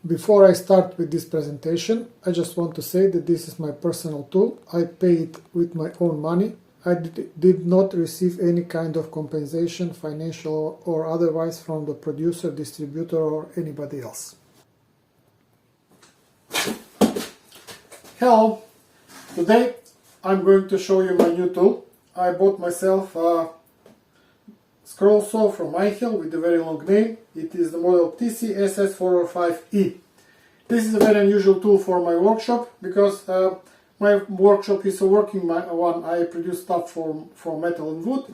Before I start with this presentation, I just want to say that this is my personal tool. I pay it with my own money. I did not receive any kind of compensation, financial or otherwise, from the producer, distributor or anybody else. Hello! Today I'm going to show you my new tool. I bought myself a scroll saw from EINHELL with a very long name. It is the model TC-SS 405E. This is a very unusual tool for my workshop because my workshop is a working one. I produce stuff from metal and wood.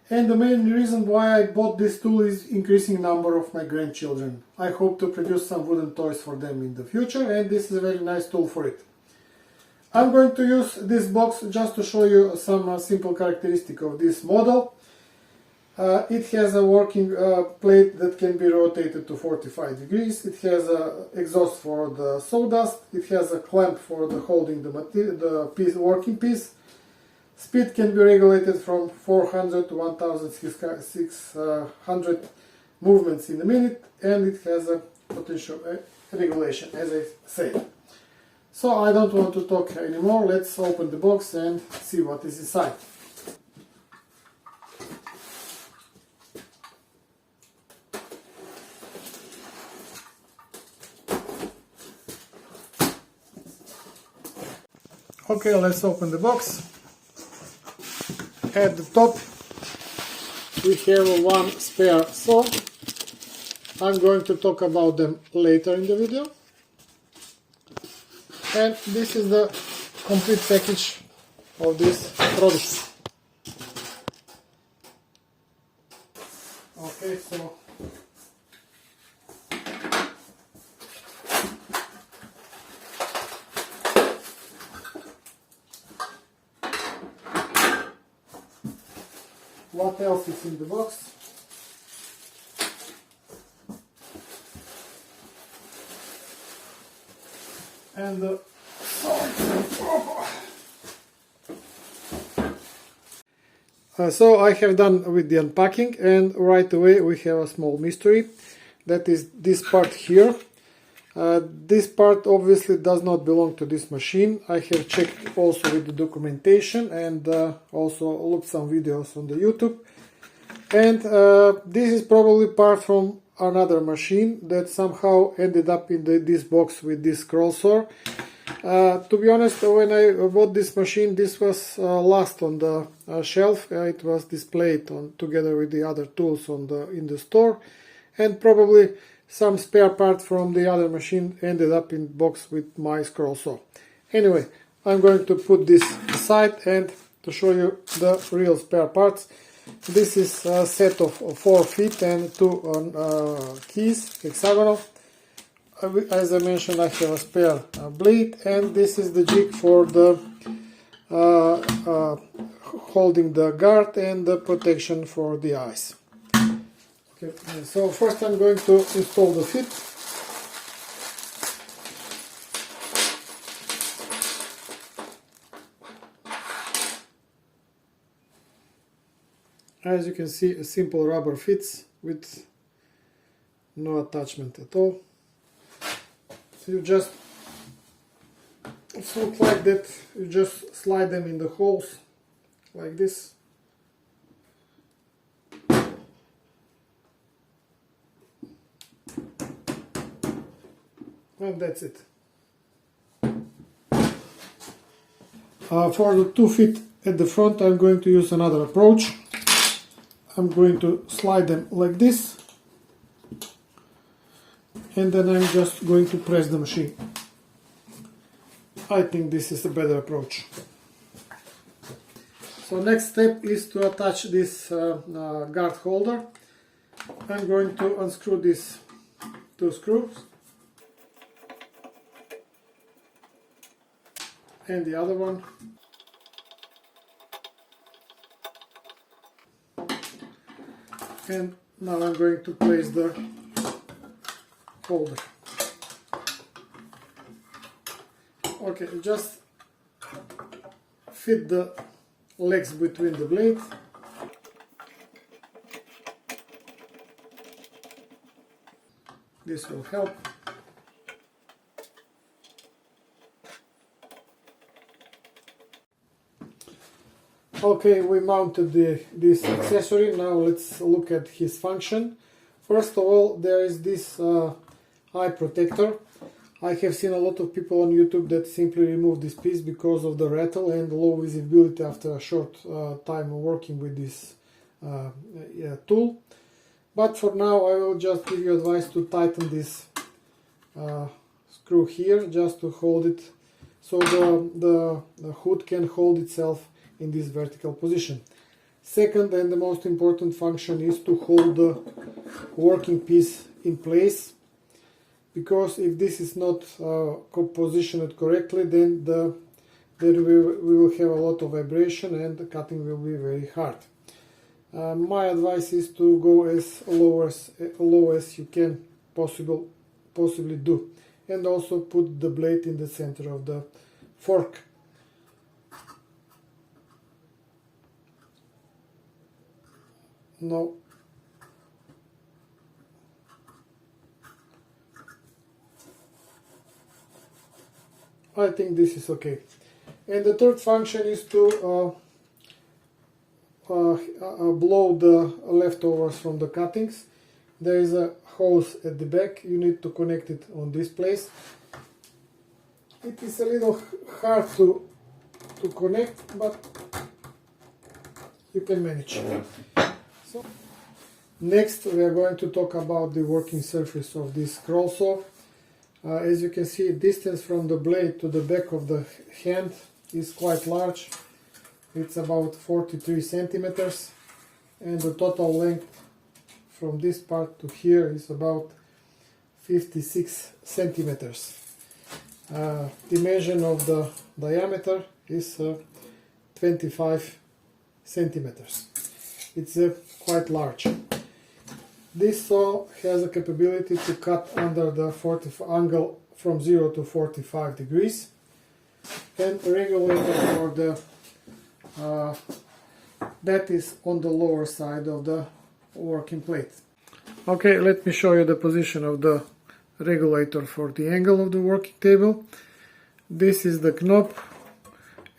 And the main reason why I bought this tool is increasing number of my grandchildren. I hope to produce some wooden toys for them in the future, and this is a very nice tool for it. I'm going to use this box just to show you some simple characteristic of this model. It has a working plate that can be rotated to 45 degrees. It has an exhaust for the sawdust. It has a clamp for holding the working piece. Speed can be regulated from 400 to 1600 movements in a minute, and it has a potential regulation, as I said. So I don't want to talk anymore. Let's open the box and see what is inside. Okay, let's open the box. At the top we have one spare saw. I'm going to talk about them later in the video. And this is the complete package of this product. Okay, so what else is in the box? And so I have done with the unpacking, and right away we have a small mystery. That is this part here. This part obviously does not belong to this machine. I have checked also with the documentation and also looked some videos on the YouTube. And this is probably part from another machine that somehow ended up in this box with this scroll saw. To be honest, when I bought this machine, this was last on the shelf. It was displayed together with the other tools in the store, and probably some spare part from the other machine ended up in the box with my scroll saw. Anyway, I'm going to put this aside and to show you the real spare parts. This is a set of 4 feet and 2 keys, hexagonal. As I mentioned, I have a spare blade, and this is the jig for the holding the guard and the protection for the eyes. Okay, so first I'm going to install the feet. As you can see, a simple rubber fits with no attachment at all. So you just, look like that, you just slide them in the holes like this. And that's it. For the 2 feet at the front, I'm going to use another approach. I'm going to slide them like this, and then I'm just going to press the machine. I think this is a better approach. So next step is to attach this guard holder. I'm going to unscrew these 2 screws and the other one. And now I'm going to place the holder. Okay, just fit the legs between the blades. This will help. Okay, we mounted this accessory. Now let's look at his function. First of all, there is this eye protector. I have seen a lot of people on YouTube that simply remove this piece because of the rattle and low visibility after a short time working with this tool. But for now I will just give you advice to tighten this screw here just to hold it so the hood can hold itself in this vertical position. Second and the most important function is to hold the working piece in place, because if this is not positioned correctly, then we will have a lot of vibration and the cutting will be very hard. My advice is to go as low as you can possibly do, and also put the blade in the center of the fork. No. I think this is okay. And the third function is to blow the leftovers from the cuttings. There is a hose at the back. You need to connect it on this place. It is a little hard to connect, but you can manage. So, next we are going to talk about the working surface of this scroll saw. As you can see, distance from the blade to the back of the hand is quite large. It's about 43 centimeters, and the total length from this part to here is about 56 centimeters. Dimension of the diameter is 25 centimeters. It's quite large. This saw has a capability to cut under the angle from 0 to 45 degrees, and regulator for the that is on the lower side of the working plate. Okay, let me show you the position of the regulator for the angle of the working table. This is the knob,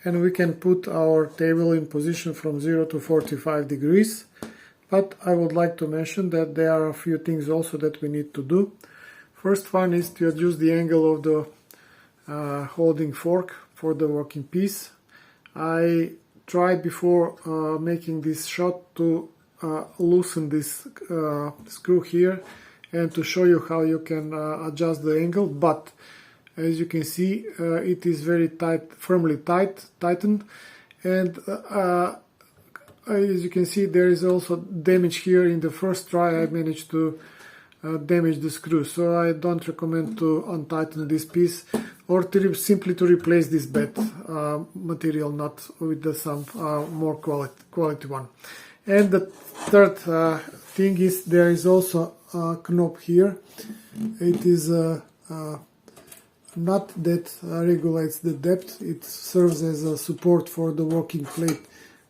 and we can put our table in position from 0 to 45 degrees. But I would like to mention that there are a few things also that we need to do. First one is to adjust the angle of the holding fork for the working piece. I tried before making this shot to loosen this screw here and to show you how you can adjust the angle, but as you can see it is very tight, firmly tightened, and as you can see there is also damage here. In the first try I managed to damage the screw, so I don't recommend to untighten this piece or to simply to replace this bad material, not with some more quality one. And the third thing is there is also a knob here. It is a nut that regulates the depth. It serves as a support for the working plate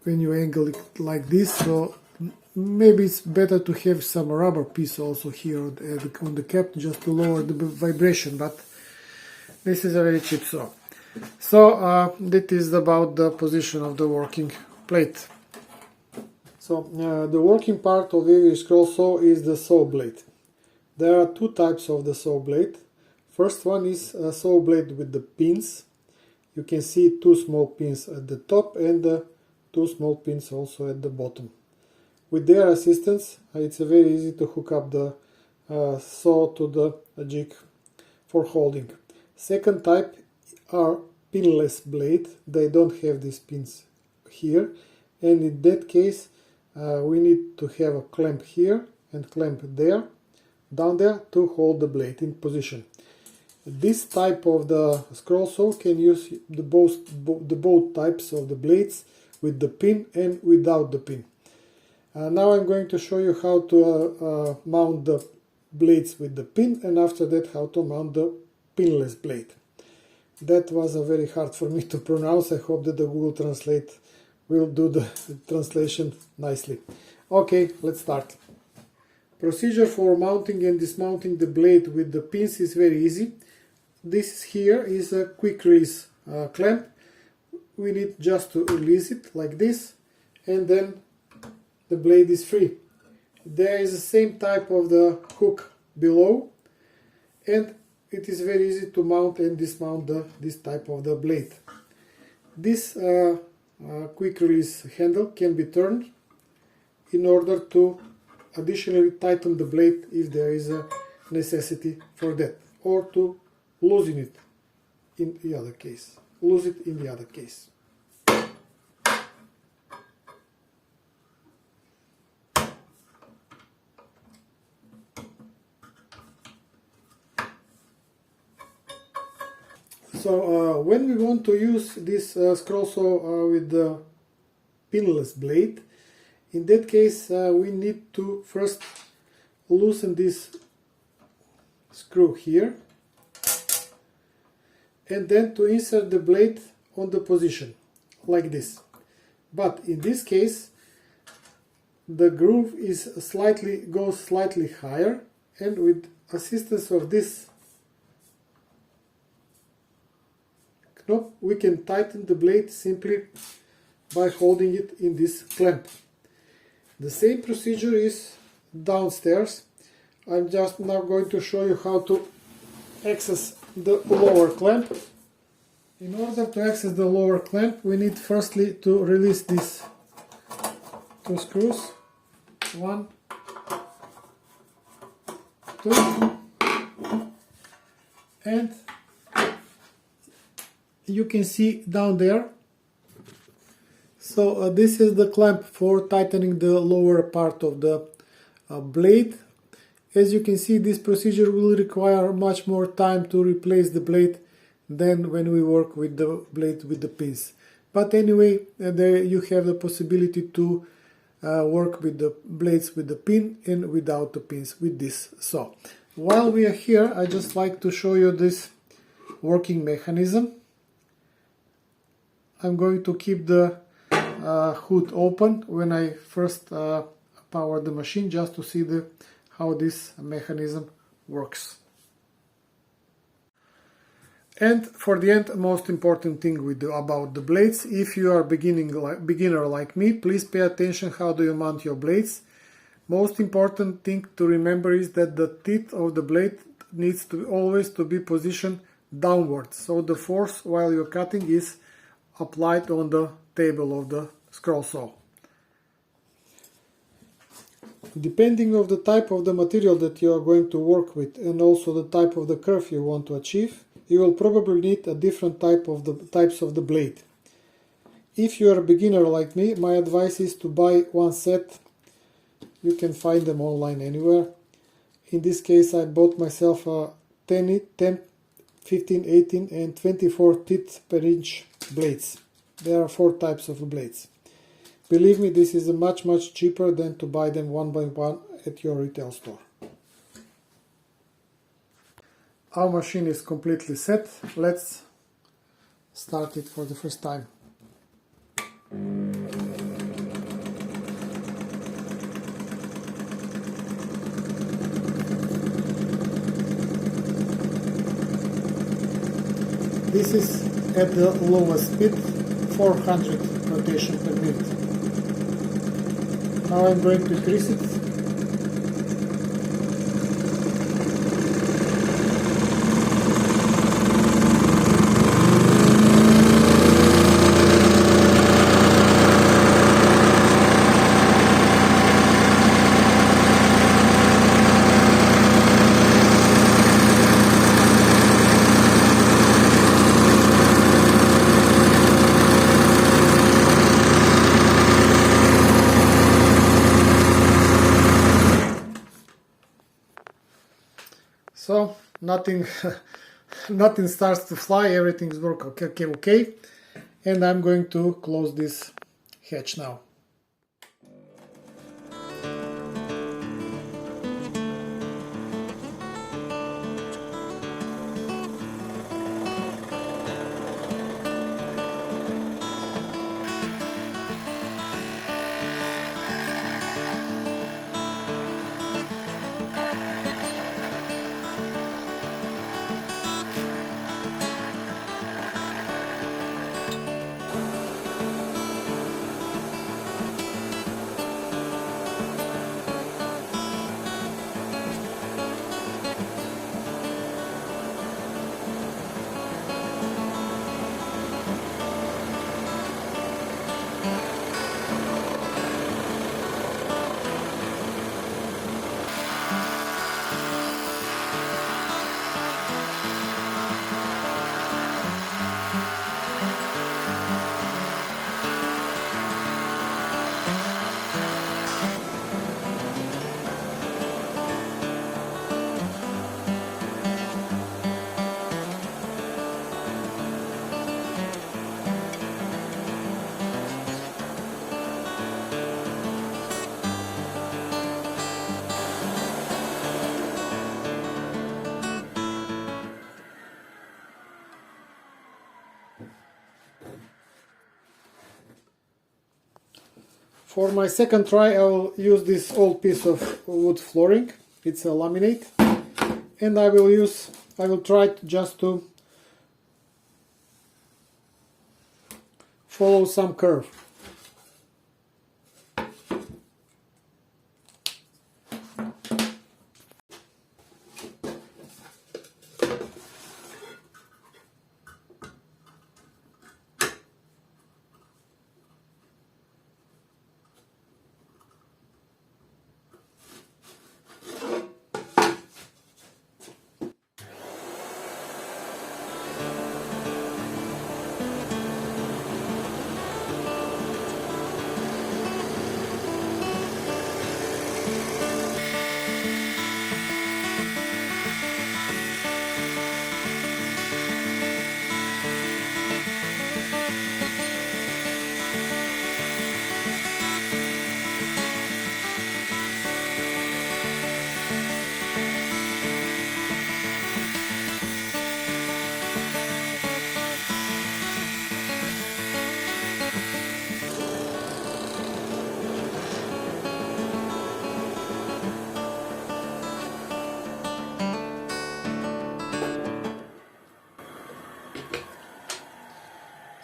when you angle it like this, so maybe it's better to have some rubber piece also here on the cap just to lower the vibration, but this is a very cheap saw. So that is about the position of the working plate. So the working part of every scroll saw is the saw blade. There are two types of the saw blade. First one is a saw blade with the pins. You can see two small pins at the top and two small pins also at the bottom. With their assistance, it's very easy to hook up the saw to the jig for holding. Second type are pinless blade. They don't have these pins here, and in that case we need to have a clamp here and clamp there, down there, to hold the blade in position. This type of the scroll saw can use the both types of the blades, with the pin and without the pin. Now I'm going to show you how to mount the blades with the pin, and after that how to mount the pinless blade. That was very hard for me to pronounce. I hope that the Google Translate will do the translation nicely. Okay, let's start. Procedure for mounting and dismounting the blade with the pins is very easy. This here is a quick release clamp. We need just to release it like this, and then the blade is free. There is the same type of the hook below, and it is very easy to mount and dismount this type of the blade. This quick release handle can be turned in order to additionally tighten the blade if there is a necessity for that, or to loosen it in the other case. Lose it in the other case. So when we want to use this scroll saw with the pinless blade, in that case we need to first loosen this screw here, and then to insert the blade on the position like this. But in this case the groove goes slightly higher, and with assistance of this knob we can tighten the blade simply by holding it in this clamp. The same procedure is downstairs. I'm just now going to show you how to access the lower clamp. In order to access the lower clamp, we need firstly to release these two screws. 1, 2, and you can see down there. So this is the clamp for tightening the lower part of the blade. As you can see, this procedure will require much more time to replace the blade than when we work with the blade with the pins. But anyway, there you have the possibility to work with the blades with the pin and without the pins with this saw. While we are here, I just like to show you this working mechanism. I'm going to keep the hood open when I first power the machine, just to see how this mechanism works. And for the end, most important thing about the blades, if you are beginner like me, please pay attention how do you mount your blades. Most important thing to remember is that the teeth of the blade needs to always to be positioned downwards, so the force while you're cutting is applied on the table of the scroll saw. Depending on the type of the material that you are going to work with, and also the type of the curve you want to achieve, you will probably need a different types of the blade. If you are a beginner like me, my advice is to buy one set. You can find them online anywhere. In this case I bought myself a 10, 15, 18 and 24 teeth per inch blades. There are 4 types of blades. Believe me, this is much cheaper than to buy them one by one at your retail store. Our machine is completely set. Let's start it for the first time. This is at the lowest speed, 400 rotation per minute. Now I'm going to increase it. So nothing starts to fly, everything's working okay, and I'm going to close this hatch now. For my second try I will use this old piece of wood flooring, it's a laminate, and I will try just to follow some curve.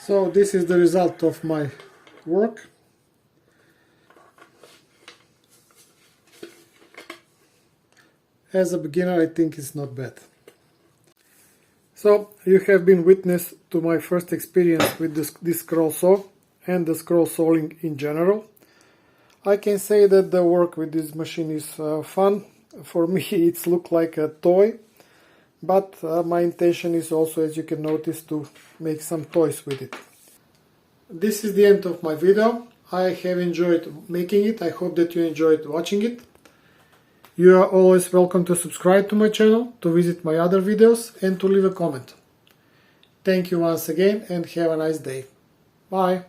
So this is the result of my work. As a beginner I think it's not bad. So you have been witness to my first experience with this scroll saw and the scroll sawing in general. I can say that the work with this machine is fun. For me it's looked like a toy, but my intention is also, as you can notice, to make some toys with it. This is the end of my video. I have enjoyed making it. I hope that you enjoyed watching it. You are always welcome to subscribe to my channel, to visit my other videos, and to leave a comment. Thank you once again and have a nice day. Bye.